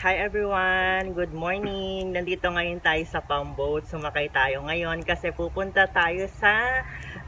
Hi everyone! Good morning! Nandito ngayon tayo sa Palm Boat. Sumakay tayo ngayon kasi pupunta tayo sa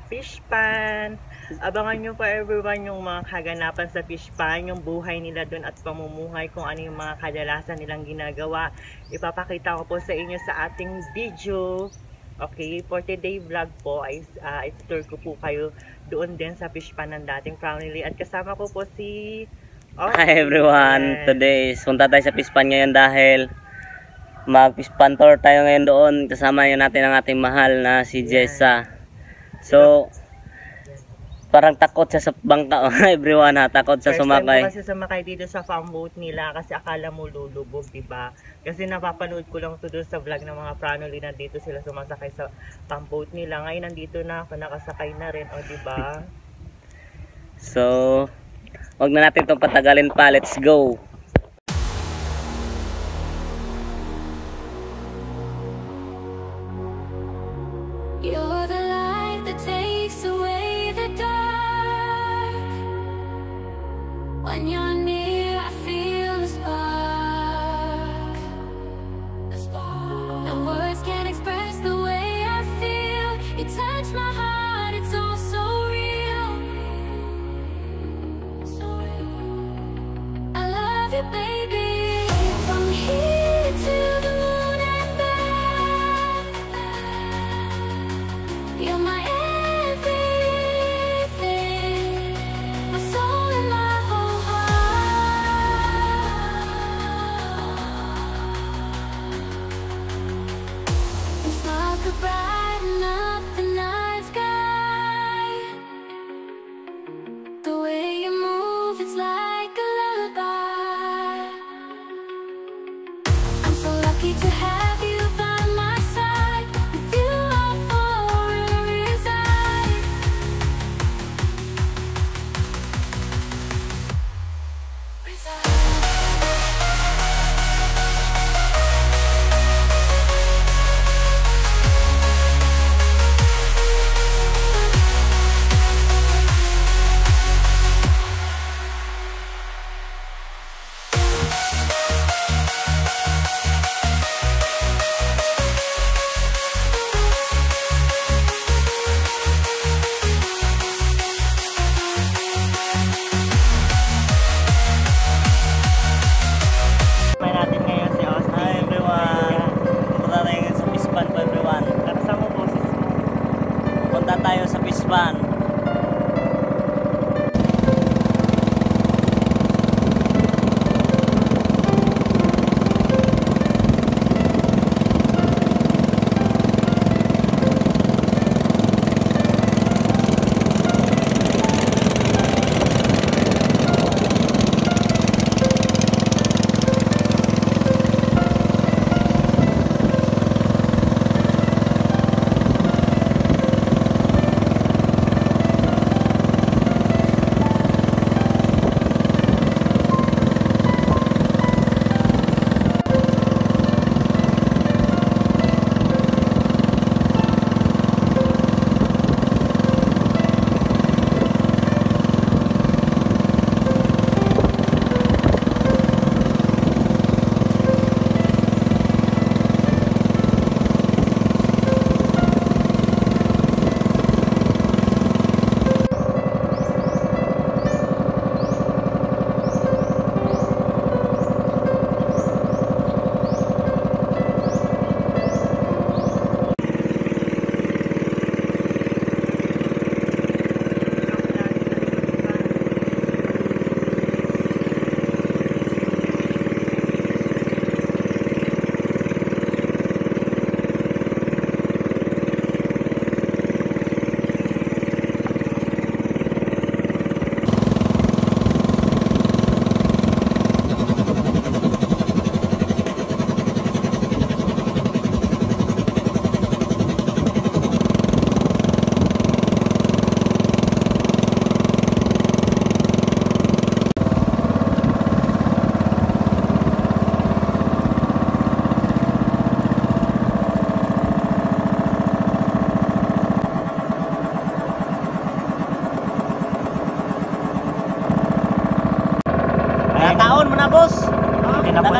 fish pan. Abangan nyo pa everyone yung mga kaganapan sa fish pan, yung buhay nila dun at pamumuhay, kung ano yung mga kadalasan nilang ginagawa. Ipapakita ko po sa inyo sa ating video. Okay, for today vlog po ay itutur ko po kayo doon din sa fish pan ng dating family at kasama ko po si Hi everyone, today punta tayo sa Pispan ngayon dahil mag-Pispan tour tayo ngayon doon. Kasama yun natin ang ating mahal na si Jessa. So, parang takot siya sa bangka. Everyone ha, takot siya sumakay. Kasi sumakay dito sa farm boat nila kasi akala mo lulubog, diba? Kasi napapanood ko lang to doon sa vlog ng mga family na dito sila sumasakay sa farm boat nila. Ngayon nandito na ako, nakasakay na rin, o diba? So, huwag na natin itong patagalin pa. Let's go! You're the light that takes away the dark. When you're near, I feel a spark. No words can express the way I feel. You touch my heart, it's all so real. I love you, baby. From here to the moon and back. You're my everything, my soul and my whole heart. You smile could brighten up the night sky. The way you move, it's like a lullaby. I'm so lucky to have you by my side. With you I'll forever reside.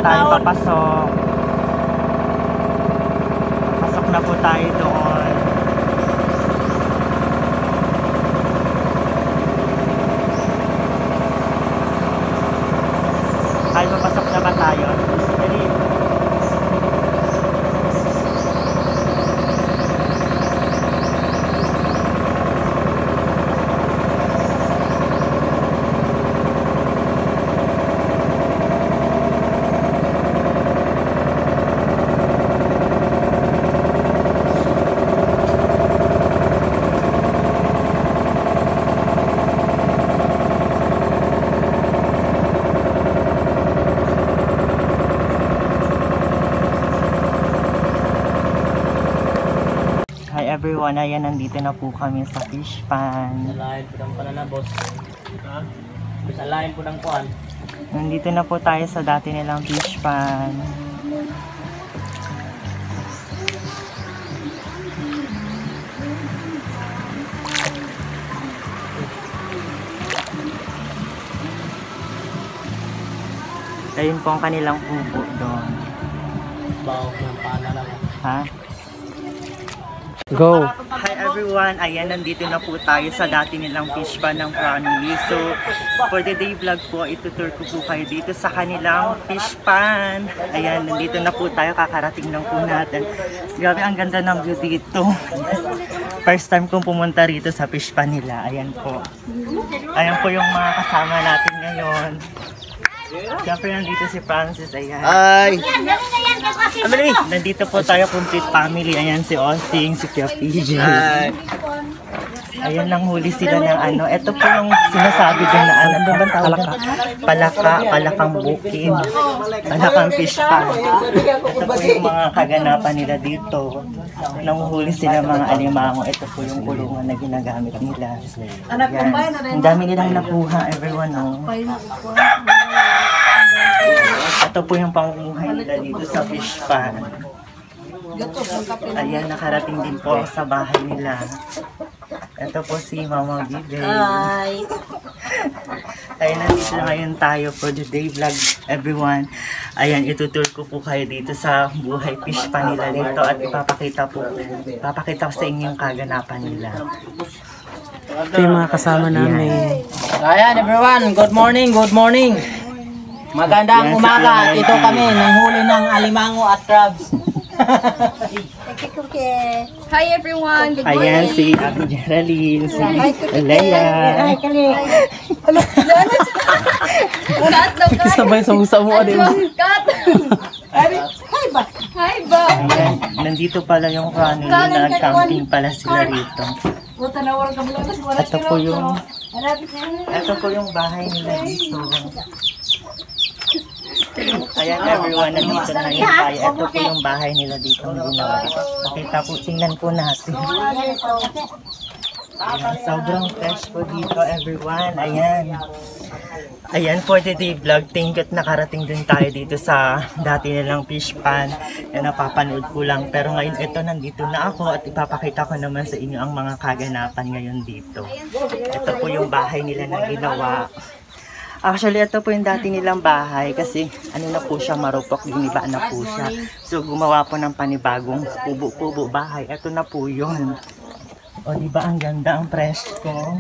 tayo papasok. Pasok na po tayo doon. Ay, papasok na ba tayo? Dali. Hi everyone, ayan, nandito na po kami sa fish pan. Alahin po ng panana, boss. Alahin po ng kuan. Nandito na po tayo sa dati nilang fish pan. Ayun po ang kanilang kubo doon. Bawak ng panana. Ha? Go! Hi everyone! Ayan, nandito na po tayo sa dati nilang fish pan ng Promise. So, for the day vlog po, itutur ko po kayo dito sa kanilang fish pan. Ayan, nandito na po tayo, kakarating lang po natin. Grabe, ang ganda ng view dito. First time kong pumunta rito sa fish pan nila. Ayan po. Ayan po yung mga kasama natin ngayon. Siyempre nandito si Francis, ayan. Ay! Nandito po tayo, complete family. Ayan si Osing, si Kuya PJ. Ay! Ayan, nanghuli sila ng ano. Ito po yung sinasabi din na ano ba tawag? Palakang bukid. Palakang fish pan. Ito po yung mga kaganapan nila dito. Nanghuli sila mga alimango. Ito po yung kulungan na ginagamit nila. Ayan. Ang dami nilang nakuha, everyone. Oh. Ito po yung pangunguhay nila dito sa fish pan. Ayan, nakarating din po ako sa bahay nila. Ito po si Mama Bibe. Hi! Ayan, nandito na ngayon tayo for the day vlog, everyone. Ayan, itutur ko po kayo dito sa buhay fish pan nila dito at ipapakita ko sa inyo yung kaganapan nila. Ito yung mga kasama namin. Ayan everyone, good morning, good morning! Magandang Yan, umaga, si ito Kuya kami, nanghuli ng alimango at crabs. Hi everyone, good Ayan, morning. si Ate Geraldine, si Leia. Cut daw, cut. Sabay sa musa mo. Cut. Hi ba? Ayan, nandito pala yung family na camping pala sila rito. Ito po yung bahay nila dito. Ayan everyone, nandito na yun tayo. Ito po yung bahay nila dito na ginawa. Nakita po, tingnan po natin. Ayan, sobrang fresh po dito everyone. Ayan. Ayan, for the day vlog, thank you at nakarating din tayo dito sa dati nilang fish pan na napapanood ko lang. Pero ngayon ito, nandito na ako at ipapakita ko naman sa inyo ang mga kaganapan ngayon dito. Ito po yung bahay nila na ginawa. Actually, ito po yung dati nilang bahay kasi ano na po siya, marupok, giniba na po siya. So, gumawa po ng panibagong kubo-kubo bahay. Ito na po yun. O, diba ang ganda, ang presko.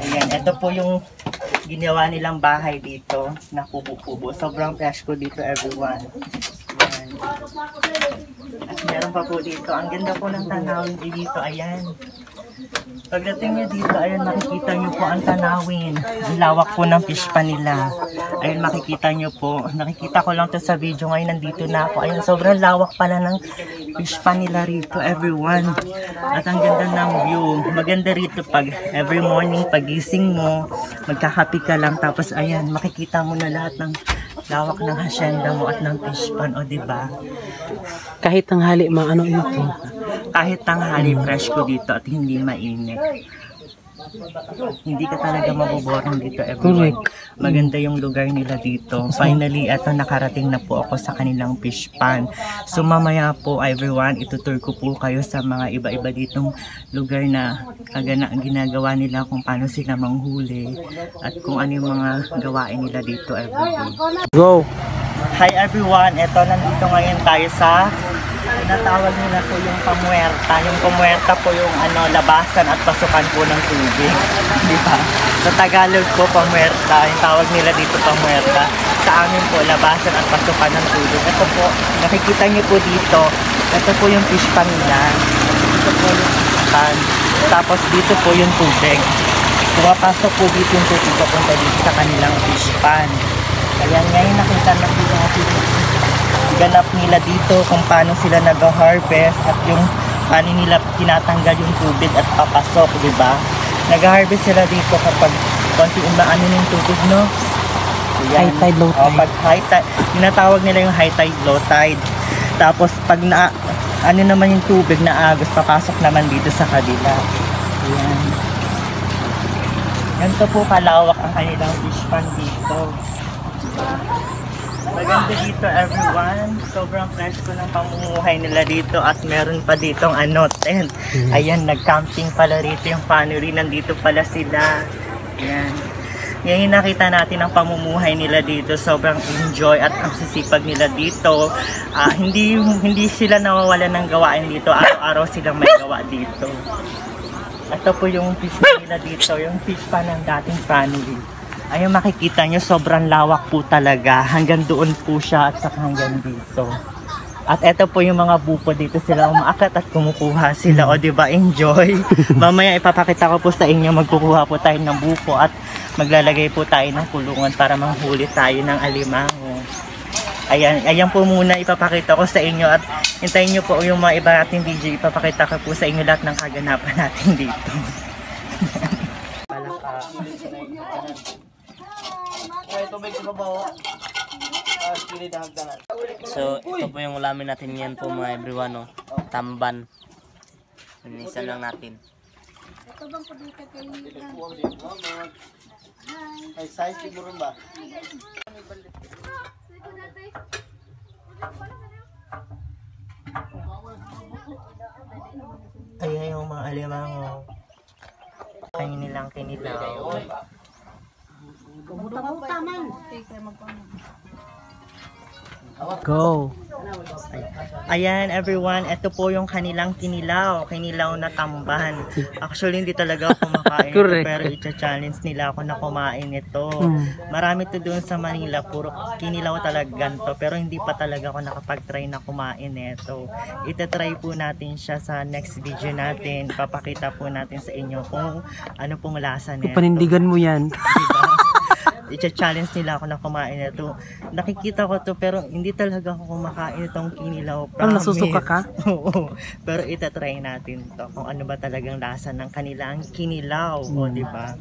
Ayan, ito po yung ginawa nilang bahay dito na kubo-kubo. Sobrang presko dito, everyone. Ayan. At meron pa po dito. Ang ganda po ng tanawin dito. Ayan. Pagdating nyo dito, ayan, makikita nyo po ang tanawin. Ang lawak po ng fish pan nila. Ayan, makikita nyo po. Nakikita ko lang to sa video. Ngayon, nandito na ako. Ayan, sobrang lawak pala ng fish pan nila rito, everyone. At ang ganda ng view. Maganda rito pag every morning, pagising mo, magkakapi ka lang. Tapos, ayan, makikita mo na lahat ng lawak ng hacienda mo at ng fish pan. O, diba? Kahit tanghali, ano ito. Kahit tanghali, fresh ko dito at hindi mainit. Hindi ka talaga maboboring dito everyone. Maganda yung lugar nila dito. Finally, eto nakarating na po ako sa kanilang fish pan. So mamaya po everyone, itutur ko po kayo sa mga iba-iba ditong lugar na ginagawa nila, kung paano sila manghuli at kung ano yung mga gawain nila dito everyday. Go! Hi everyone, eto nandito ngayon tayo sa tinatawag nila po yung pamuerta. Yung pamuerta po yung labasan at pasukan po ng tubig. Di ba? Sa Tagalog po pamuerta, yung tawag nila dito pamuerta. Sa amin po, labasan at pasukan ng tubig. Ito po, nakikita niyo po dito, ito po yung fish pan nila. Ito po yung fish pan. Tapos dito po yung tubig. Pumapasok po dito yung tubig papunta dito sa kanilang fish pan. Ayan, ngayon nakita na po natin ganap nila dito kung paano sila nag-harvest at yung paano nila tinatanggal yung tubig at papasok, di ba? Nag-harvest sila dito kapag konting maano yung tubig, no? Ayan. High tide, low tide. Pag high tide, tinatawag nila yung high tide, low tide. Tapos pag naman yung tubig na agos, papasok naman dito sa kabila. Ayan. Ganito po kalawak ang kanilang fish pan dito. Maganda dito everyone. Sobrang fresh ko ng pamumuhay nila dito at meron pa ditong tent. Ayan, nag-camping pala rito yung family. Nandito pala sila. Ayan. Ngayon nakita natin ang pamumuhay nila dito. Sobrang enjoy at ang sisipag nila dito. Hindi sila nawawalan ng gawain dito. Araw-araw silang may gawa dito. Ito po yung fish pan nila dito. Yung fish pan ng dating family. Ayun, makikita nyo, sobrang lawak po talaga. Hanggang doon po siya at saka hanggang dito. At eto po yung mga buko dito, sila umaakat at kumukuha sila. O diba, enjoy. Mamaya ipapakita ko po sa inyo, magkukuha po tayo ng buko at maglalagay po tayo ng kulungan para manghuli tayo ng alimango. Ayan po muna ipapakita ko sa inyo at hintayin nyo po yung mga iba nating video. Ipapakita ko po sa inyo lahat ng kaganapan natin dito. So, ito po yung ulamin natin yan po mga everyone, no? Tamban. Inisan lang natin. Ay, size siguro ba? Ayan yung mga alimango. Kayo nilang kinilaw. Go! Ayan everyone, ito po yung kanilang kinilaw na tamban. Actually hindi talaga ako kumakain ito, Correct. pero i-challenge nila ako na kumain ito. Marami to doon sa Manila, puro kinilaw talaga ganito, pero hindi pa talaga ako nakapag-try na kumain ito. Ita-try po natin siya sa next video natin. Papakita po natin sa inyo kung ano pong lasa nito. Panindigan mo yan. I-challenge nila ako na kumain ito. Nakikita ko to pero hindi talaga ako kumakain itong kinilaw. Ang nasusuka ka? Oo. Pero itatry natin to kung ano ba talagang lasa ng kanilang kinilaw. O, di ba?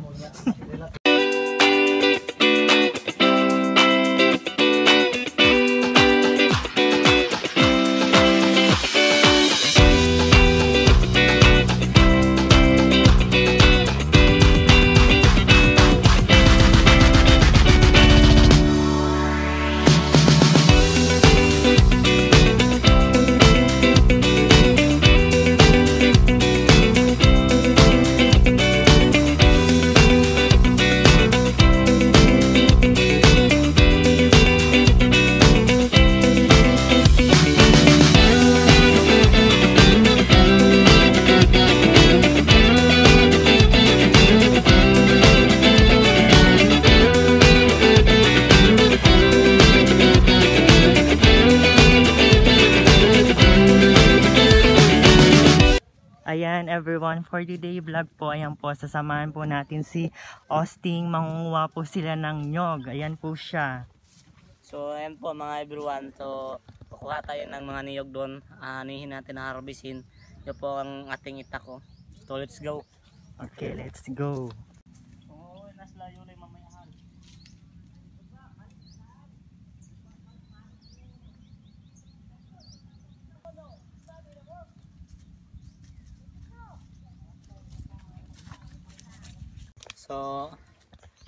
Ayan everyone, for today vlog po, ayan po, sasamahan po natin si Austin, mangunguha po sila ng nyog. Ayan po siya. So, ayan po mga everyone. So, kukuha tayo ng mga niyog doon. Anihin natin na harbisin. Ito po ang ating itako. So, let's go. Okay, let's go. So,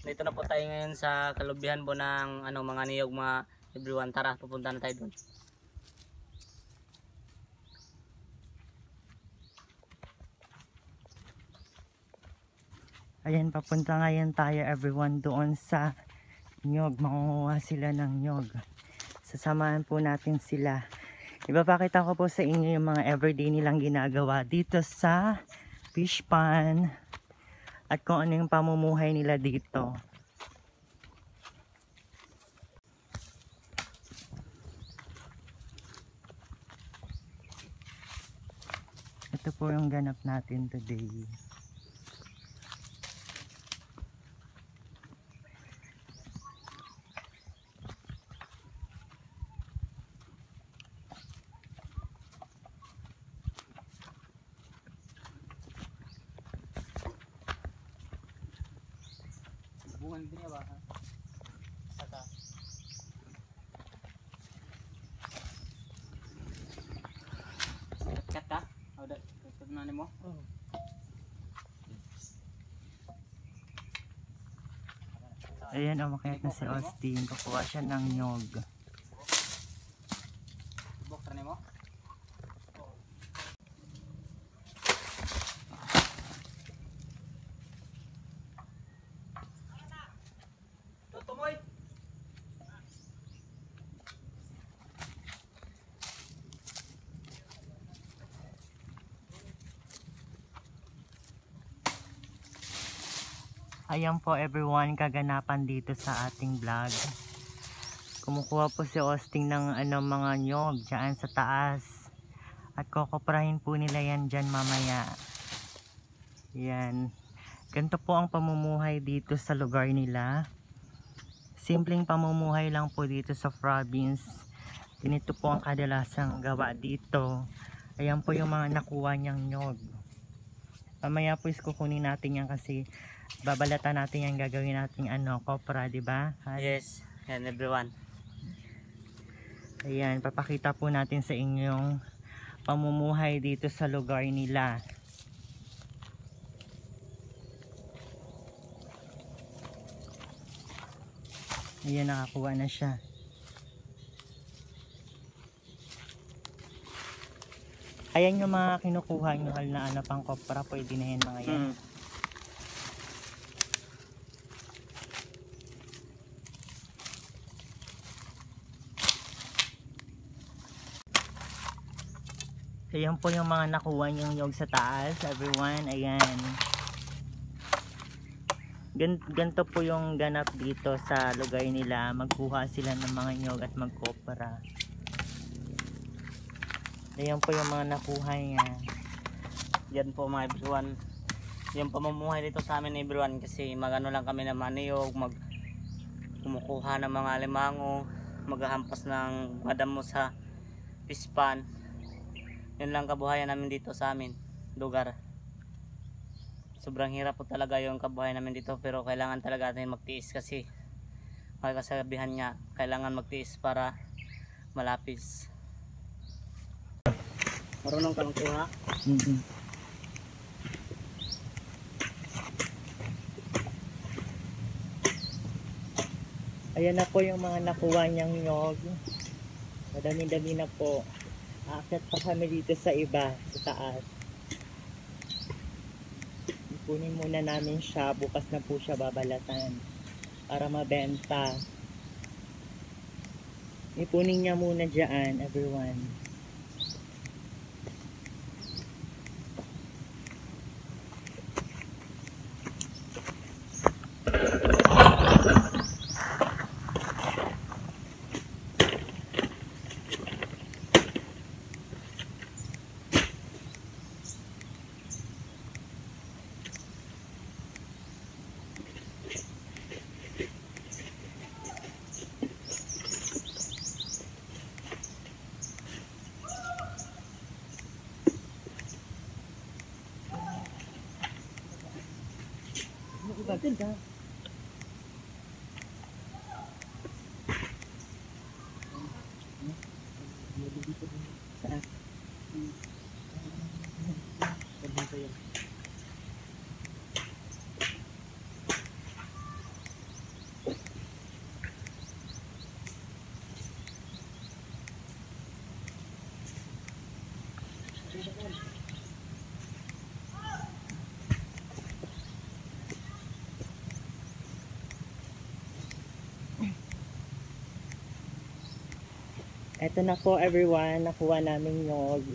dito na po tayo ngayon sa kalubihan po ng mga niyog mga everyone. Tara, pupunta na tayo doon. Ayan, papunta ngayon tayo everyone doon sa nyog. Makukuha sila ng nyog. Sasamahan po natin sila. Ipapakita ko po sa inyo yung mga everyday nilang ginagawa dito sa fish pond at kung ano yung pamumuhay nila dito. Ito po yung ganap natin today. Bungan din ba? Saka. Kat ka? Udah, kat na mo? Ayan, umakyat na si Austin. Kukuha siya ng nyog. Bok na mo? Tutumoy. Ayan po everyone, kaganapan dito sa ating vlog. Kumukuha po si Austin ng mga nyog dyan sa taas. At kukuprahin po nila yan dyan mamaya. Yan. Ganito po ang pamumuhay dito sa lugar nila. Simpleng pamumuhay lang po dito sa province. Ganito po ang kadalasang gawa dito. Ayan po yung mga nakuha niyang nyog. Mamaya po is kukunin natin yan kasi babalatan natin yan, gagawin natin kopra, di ba? Yes, yan everyone. Ayan, papakita po natin sa inyong pamumuhay dito sa lugar nila. Ayan, nakakuha na siya. Ayan yung mga kinukuha nyo na pang kopra, pwede na yan mga yan. Ayan po yung mga nakuha niyong nyog sa taas, everyone. Ayan. Ganito po yung ganap dito sa lugar nila. Magkuha sila ng mga nyog at magkopra. Ayan po yung mga nakuha niya. Yan po mga everyone. Yung pamumuhay dito sa amin everyone kasi magano lang kami ng maniyog, kumukuha ng mga alimango, maghahampas ng madamo sa fish pond. Yun lang kabuhayan namin dito sa amin lugar. Sobrang hirap po talaga yung kabuhayan namin dito pero kailangan talaga natin magtiis kasi may kasabihan niya, kailangan magtiis para malapis. Marunong ka magkuha? Ayan na po yung mga nakuha niyang nyog. Madami-dami na po. Aakyat pa kami dito sa iba, sa taas. Ipunin muna namin siya. Bukas na po siya babalatan para mabenta. Ipunin niya muna dyan, everyone. Ganda. Saan? Ito na po everyone, nakuha namin nyog.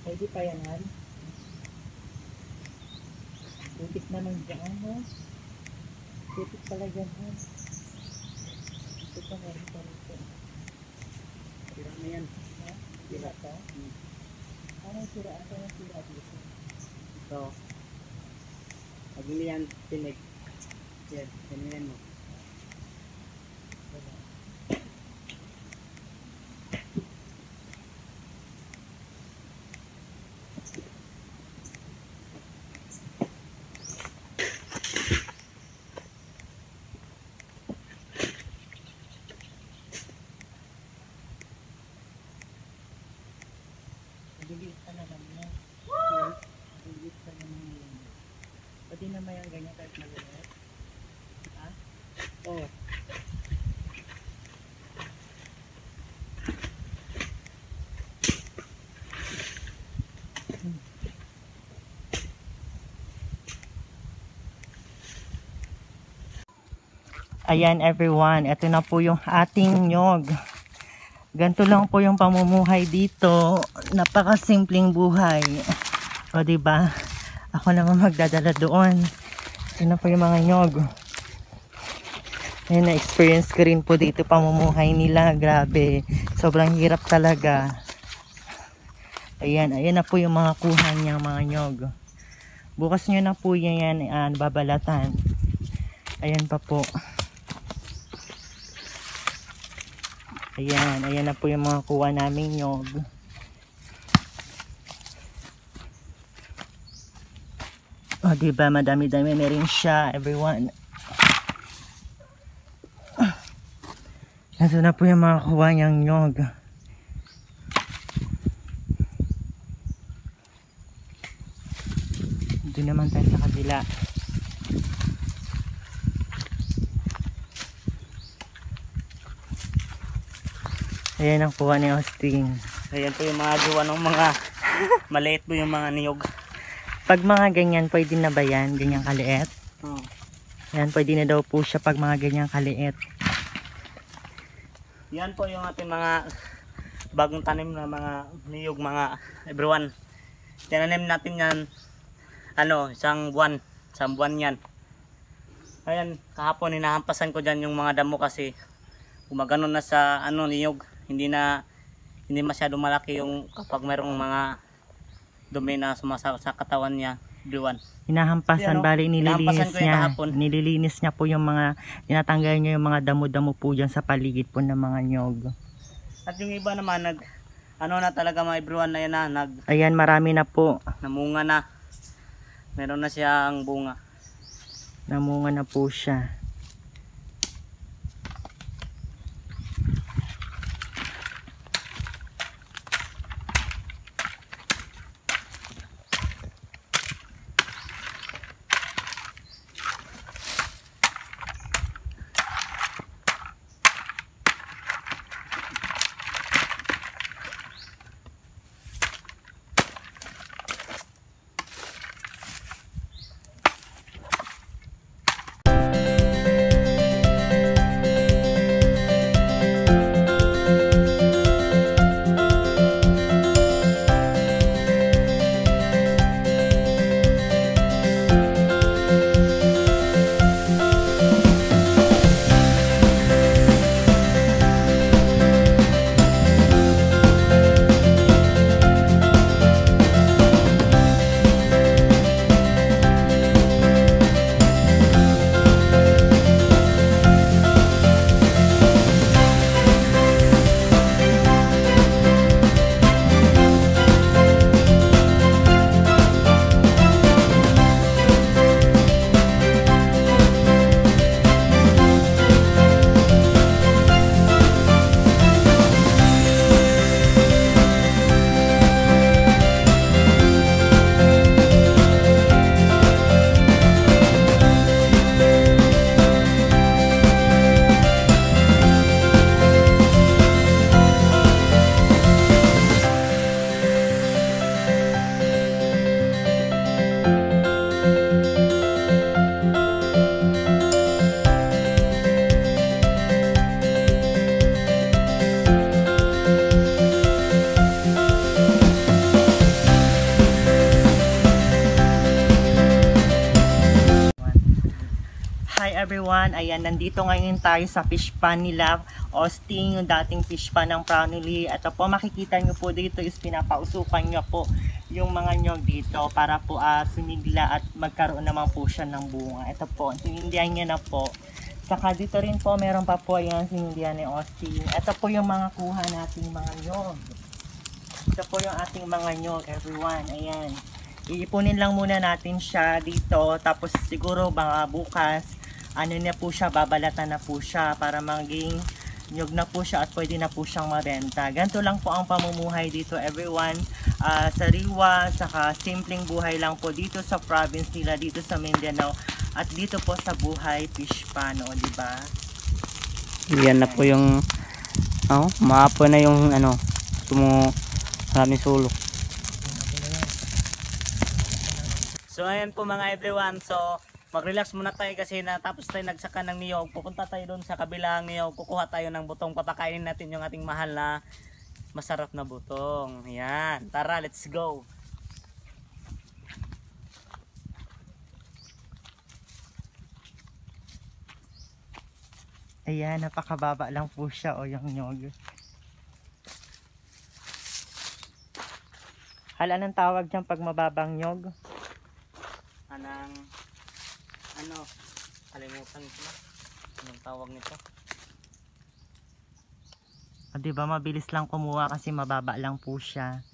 Pwede pa yan, Han? Putik naman dyan, ha? Putik pala dyan, ha? Ito pa meron pa rin. Sira na yan. Ha? Sira ka? Anong sira? Anong sira dito? So, pag hindi yan tinig, yan, ganyan mo. Mabilis talaga mo. Mabilis talaga mo. Pwede naman yung ganyan kahit maliit. Ha? Oo. Ayan everyone, ito na po yung ating nyog. Ganito lang po yung pamumuhay dito. Napakasimpleng buhay. O diba? Ako naman magdadala doon. Ito na po yung mga nyog. Ayan, na-experience ko rin po dito pamumuhay nila. Grabe. Sobrang hirap talaga. Ayan, ayan na po yung mga kuha niyang mga nyog. Bukas nyo na po yan, babalatan. Ayan pa po. Ayan, ayan na po yung mga kuha namin nyog. O diba, madami-dami na rin siya, everyone. Ito na po yung mga kuha niyang nyog. Doon naman tayo sa kabila. Ayan ang kuha ni Austin. Ayan po yung mga gawa ng mga maliit po yung mga niyog. Pag mga ganyan, pwede na ba yan? Ganyang kaliit? Oh. Yan, pwede na daw po siya pag mga ganyang kaliit. Yan po yung ating mga bagong tanim na mga niyog, mga everyone. Tinanim natin yan, isang buwan yan. Ayan, kahapon hinahampasan ko dyan yung mga damo kasi gumagano na sa niyog. Hindi masyado malaki yung kapag mayroong mga dumi na sumasaw sa katawan niya, everyone. Hinahampasan, bali nililinis hinahampasan ko yung niya. kahapon. Nililinis niya po yung mga, tinatanggal niya yung mga damo-damo po dyan sa paligid po ng mga nyog. At yung iba naman, na talaga mga everyone na yan na, Ayan, marami na po. namunga na. Meron na siyang bunga. Namunga na po siya. everyone, ayan, nandito ngayon tayo sa fish pan nila, Austin, yung dating fish pan ng Brownlee. Ito po, makikita nyo po dito is pinapausukan nyo po yung mga nyog dito para po sumigla at magkaroon naman po siya ng bunga. Ito po, sinindihan nyo na po. Saka dito rin po, meron pa po yung sinindihan ni Austin. Ito po yung mga kuha nating mga nyog. Ito po yung ating mga nyog, everyone, ayan. Iipunin lang muna natin siya dito, tapos siguro baka bukas ano na po siya, babalatan na po siya para maging nyog na po siya at pwede na po siyang mabenta. Ganito lang po ang pamumuhay dito, everyone, sariwa, saka simpleng buhay lang po dito sa province nila, dito sa Mindanao at dito po sa buhay fish pan, o diba? Yan na po yung maapoy na yung maraming sulok. So ayan po mga everyone, so mag-relax muna tayo kasi natapos tayo nagsaka ng niyog. Pupunta tayo doon sa kabilang niyog, kukuha tayo ng butong, papakainin natin yung ating mahal na masarap na butong. Ayan, tara, let's go. Ayan, napakababa lang po siya, o yung nyog. Anong tawag dyan pag mababang nyog? Kalimutan ko na. Anong tawag nito? O diba, mabilis lang kumuha kasi mababa lang po siya.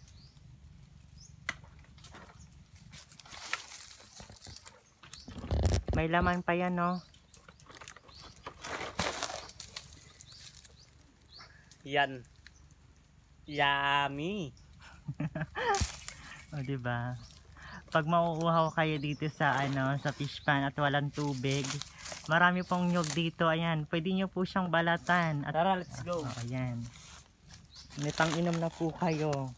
May laman pa yan, no? Yan. Yummy. O diba? Pag mauuhaw kayo dito sa sa fish pan at walang tubig, marami pong nyog dito. Ayan, pwede nyo po siyang balatan. At, Tara, let's go. Ayan. May pang-inom na po kayo.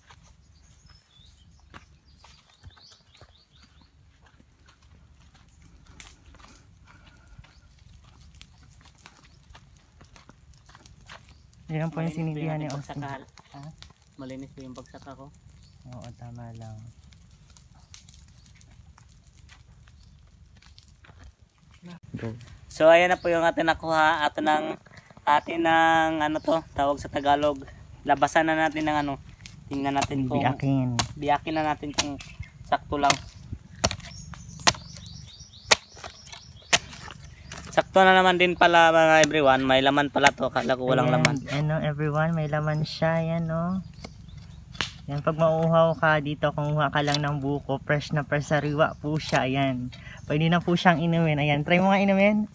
Ayan po yung sinindihan ni Austin. Malinis po yung pagsaka ko. Oo, tama lang. So ayan na po yung atin nakuha, atin ng tawag sa Tagalog. Labasan na natin ng tingnan natin kung biyakin na natin kung sakto lang. Sakto na naman din pala mga everyone, may laman pala to, akala ko walang laman. Everyone, may laman siya, yan Yan, pag mauuhaw ka dito, kumuha ka lang ng buko, fresh na fresh, sariwa po siya, ayan. Pwede na po siyang inumin, ayan. Try mo nga inumin.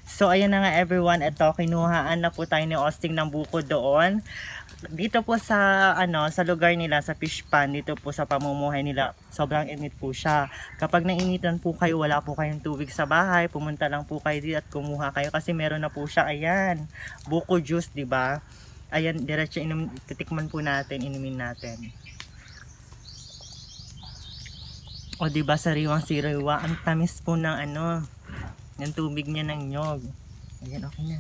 So, ayan na nga everyone, ito, kinuhaan na po tayo ni Austin ng buko doon. Dito po sa, sa lugar nila, sa fish pan, dito po sa pamumuhay nila, sobrang init po siya. Kapag nainitan po kayo, wala po kayong tubig sa bahay, pumunta lang po kayo dito at kumuha kayo kasi meron na po siya, ayan. Buko juice, diba? Ayan, diretso titikman po natin, inumin natin. O diba, sariwang-sariwa, ang tamis po ng ng tubig niya ng nyog. Ayan, okay na.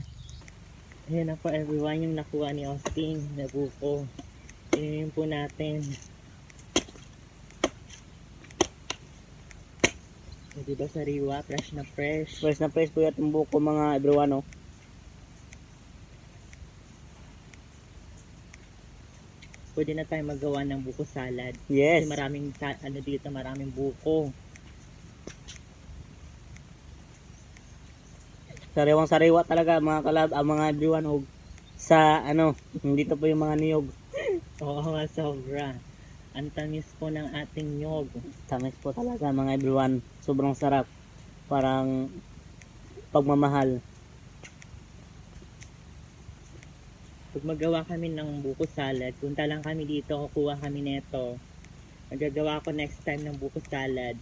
Ayan na po everyone, yung nakuha ni Austin na buko. Inumin po natin. O diba, sariwa, fresh na fresh. Fresh na fresh po yung buko mga everyone, Pwede na tayo magawa ng buko salad. Yes. Kasi maraming dito, maraming buko. Sariwang sariwa talaga mga kalab, mga everyone sa dito po yung mga niyog. Oo, sobra. Ang tamis po ng ating nyog. Tamis po talaga mga everyone. Sobrang sarap. Parang pagmamahal. Pag magawa kami ng buko salad, punta lang kami dito, kukuha kami neto. Magagawa ko next time ng buko salad.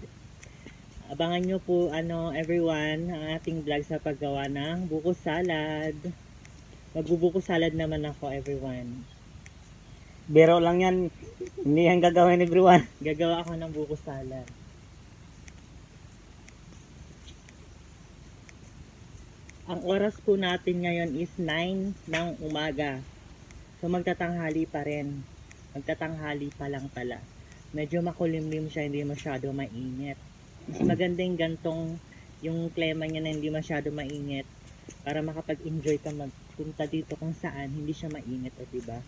Abangan nyo po, everyone, ang ating vlog sa paggawa ng buko salad. Magbubuko salad naman ako, everyone. Biro lang yan. Hindi yan gagawin everyone. Gagawa ako ng buko salad. Ang oras po natin ngayon is 9 ng umaga. So magtatanghali pa rin. Magtatanghali pa lang pala. Medyo makulimlim siya, hindi masyado mainit. Mas maganda yung gantong yung klima niya na hindi masyado mainit para makapag-enjoy ka magpunta dito kung saan hindi siya mainit, o diba?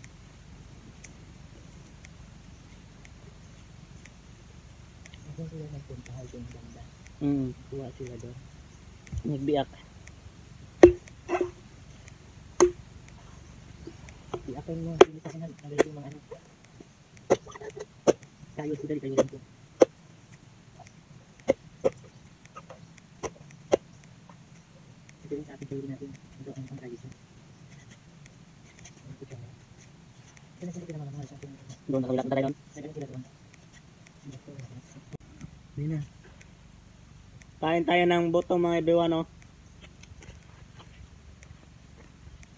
Saan sila nagpunta? Yung banda. Kuha sila doon. Nagbiak. Akin mo, hindi sa akin nalagay yung mga ano. Tayo sila, di kayo dito. Ito yung sa ating tayo natin. Ito ang pang tayo siya. Saan sila pinamamahal sa ating? Doon, nakabilat na tayo doon. Saan sila doon? Hindi na. Kain tayo ng buto mga everyone, no?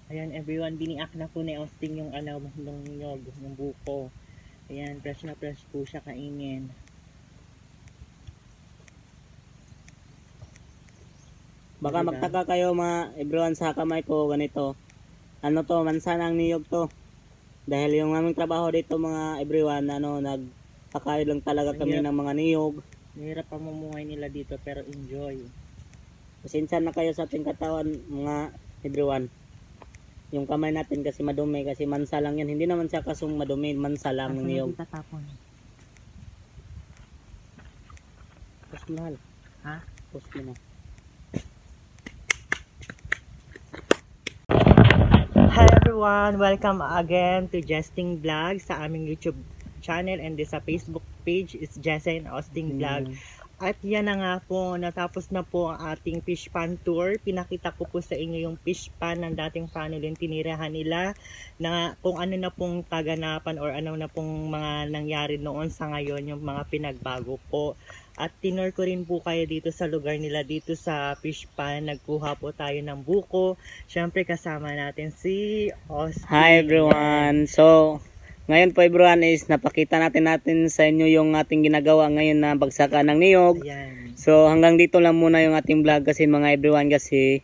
Ayan everyone, biniak na po ni Austin yung ano, ng nyog, yung buko. Ayan, fresh na fresh po siya kainin. Baka Diba? magtaka kayo mga everyone sa kamay ko ganito. Ano to, mansanang niyog to. Dahil yung aming trabaho dito mga everyone, ano, nagpakain lang talaga kami ng mga niyog. Mahirap pamumuhay nila dito pero enjoy. Pasensya na kayo sa ating katawan mga everyone. Yung kamay natin kasi madumi, kasi mansa lang yan. Hindi naman siya kasong madumi, mansa lang ng niyog. Tatapon. Post mahal. Ha? Post mo na. Hi everyone! Welcome again to Jesting Vlog sa aming YouTube channel and sa Facebook page is Jessa and Austin Vlog. At yan na nga po, natapos na po ang ating fish pan tour. Pinakita ko po sa inyo yung fish pan ng dating family, tinirahan nila, na kung ano na pong kaganapan or ano na pong mga nangyari noon sa ngayon, yung mga pinagbago po. At tinur ko rin po kayo dito sa lugar nila, dito sa fish pan. Nagkuha po tayo ng buko. Syempre kasama natin si Austin. Hi everyone! So, ngayon po everyone is napakita natin sa inyo yung ating ginagawa ngayon na bagsakan ng niyog. Ayan. So hanggang dito lang muna yung ating vlog kasi mga everyone kasi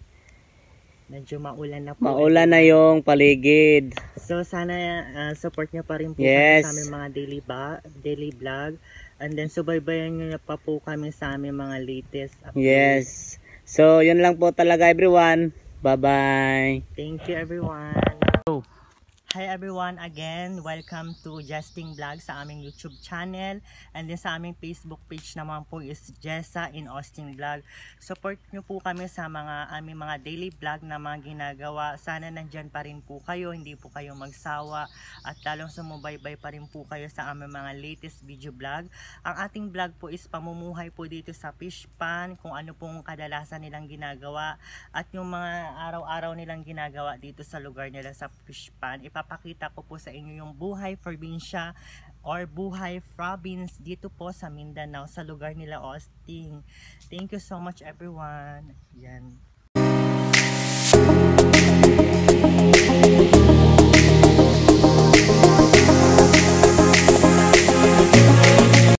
Medyo maulan na po. maulan na yung paligid. So sana support nyo pa rin po Yes. kami sa aming mga daily vlog. And then subaybayan nyo na pa po kami sa aming mga latest updates. Yes. So yun lang po talaga everyone. Bye bye. Thank you everyone. Hi everyone again, welcome to Jesting Vlog sa aming YouTube channel and then sa aming Facebook page naman po is Jessa in Austin Vlog. Support nyo po kami sa aming mga daily vlog na mga ginagawa. Sana nandyan pa rin po kayo, hindi po kayo magsawa at lalong sumubaybay pa rin po kayo sa aming mga latest video vlog. Ang ating vlog po is pamumuhay po dito sa fish pan, kung ano pong kadalasan nilang ginagawa at yung mga araw-araw nilang ginagawa dito sa lugar nila sa fish pan. Ipapakita ko po sa inyo yung buhay probinsya or buhay province dito po sa Mindanao sa lugar nila Austin. Thank you so much everyone. Yan.